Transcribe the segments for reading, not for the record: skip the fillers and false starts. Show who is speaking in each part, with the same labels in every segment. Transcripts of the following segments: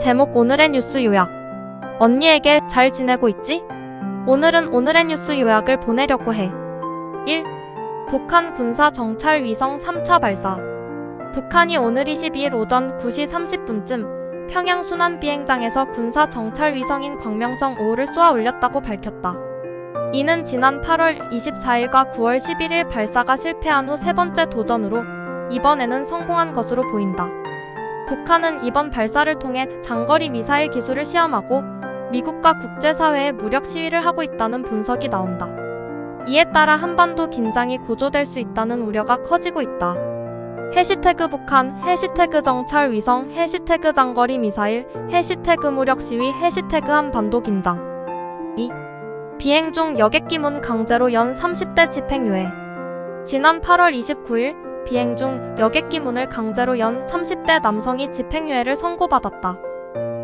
Speaker 1: 제목 오늘의 뉴스 요약. 언니에게 잘 지내고 있지? 오늘은 오늘의 뉴스 요약을 보내려고 해. 1. 북한 군사 정찰 위성 3차 발사. 북한이 오늘 22일 오전 9시 30분쯤 평양 순안 비행장에서 군사 정찰 위성인 광명성 5를 쏘아 올렸다고 밝혔다. 이는 지난 8월 24일과 9월 11일 발사가 실패한 후 세 번째 도전으로 이번에는 성공한 것으로 보인다. 북한은 이번 발사를 통해 장거리 미사일 기술을 시험하고 미국과 국제사회에 무력 시위를 하고 있다는 분석이 나온다. 이에 따라 한반도 긴장이 고조될 수 있다는 우려가 커지고 있다. 해시태그 북한, 해시태그 정찰 위성, 해시태그 장거리 미사일, 해시태그 무력 시위, 해시태그 한반도 긴장. 2. 비행 중 여객기 문 강제로 연 30대 집행유예. 지난 8월 29일 비행 중 여객기 문을 강제로 연 30대 남성이 집행유예를 선고받았다.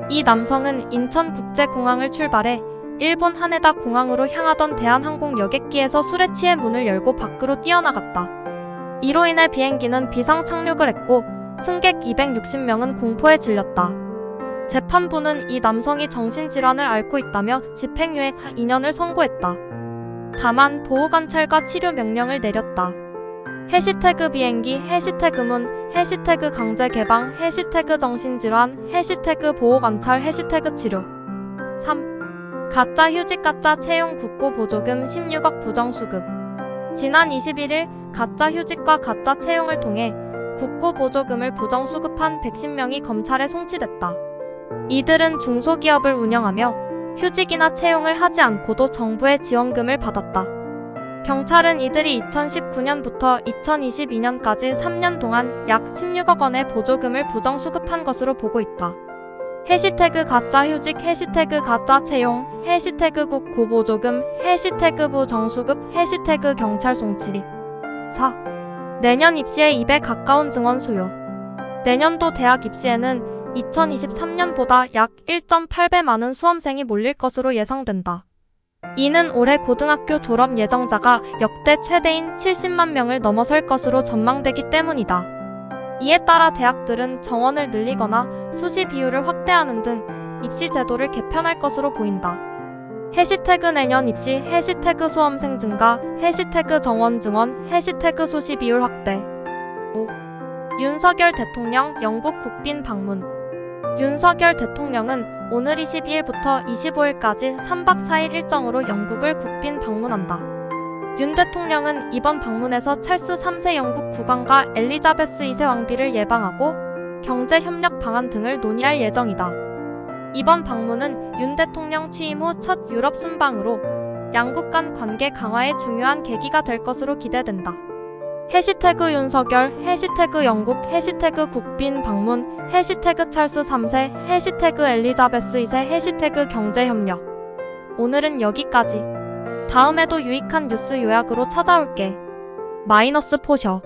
Speaker 1: 이 남성은 인천국제공항을 출발해 일본 하네다 공항으로 향하던 대한항공 여객기에서 술에 취해 문을 열고 밖으로 뛰어나갔다. 이로 인해 비행기는 비상 착륙을 했고 승객 260명은 공포에 질렸다. 재판부는 이 남성이 정신질환을 앓고 있다며 집행유예 2년을 선고했다. 다만 보호관찰과 치료 명령을 내렸다. 해시태그 비행기, 해시태그 문, 해시태그 강제 개방, 해시태그 정신질환, 해시태그 보호관찰, 해시태그 치료. 3. 가짜 휴직 가짜 채용 국고 보조금 16억 부정수급. 지난 21일 가짜 휴직과 가짜 채용을 통해 국고 보조금을 부정수급한 110명이 검찰에 송치됐다. 이들은 중소기업을 운영하며 휴직이나 채용을 하지 않고도 정부의 지원금을 받았다. 경찰은 이들이 2019년부터 2022년까지 3년 동안 약 16억 원의 보조금을 부정수급한 것으로 보고 있다. 해시태그 가짜 휴직, 해시태그 가짜 채용, 해시태그 국고 보조금, 해시태그 부정수급, 해시태그 경찰 송치. 4. 내년 입시에 2배 가까운 증원 수요. 내년도 대학 입시에는 2023년보다 약 1.8배 많은 수험생이 몰릴 것으로 예상된다. 이는 올해 고등학교 졸업 예정자가 역대 최대인 70만 명을 넘어설 것으로 전망되기 때문이다. 이에 따라 대학들은 정원을 늘리거나 수시 비율을 확대하는 등 입시 제도를 개편할 것으로 보인다. 해시태그 내년 입시, 해시태그 수험생 증가, 해시태그 정원 증원, 해시태그 수시 비율 확대. 5. 윤석열 대통령 영국 국빈 방문. 윤석열 대통령은 오늘 22일부터 25일까지 3박 4일 일정으로 영국을 국빈 방문한다. 윤 대통령은 이번 방문에서 찰스 3세 영국 국왕과 엘리자베스 2세 왕비를 예방하고 경제협력 방안 등을 논의할 예정이다. 이번 방문은 윤 대통령 취임 후 첫 유럽 순방으로 양국 간 관계 강화에 중요한 계기가 될 것으로 기대된다. 해시태그 윤석열, 해시태그 영국, 해시태그 국빈 방문, 해시태그 찰스 3세, 해시태그 엘리자베스 2세, 해시태그 경제협력. 오늘은 여기까지. 다음에도 유익한 뉴스 요약으로 찾아올게. -포셔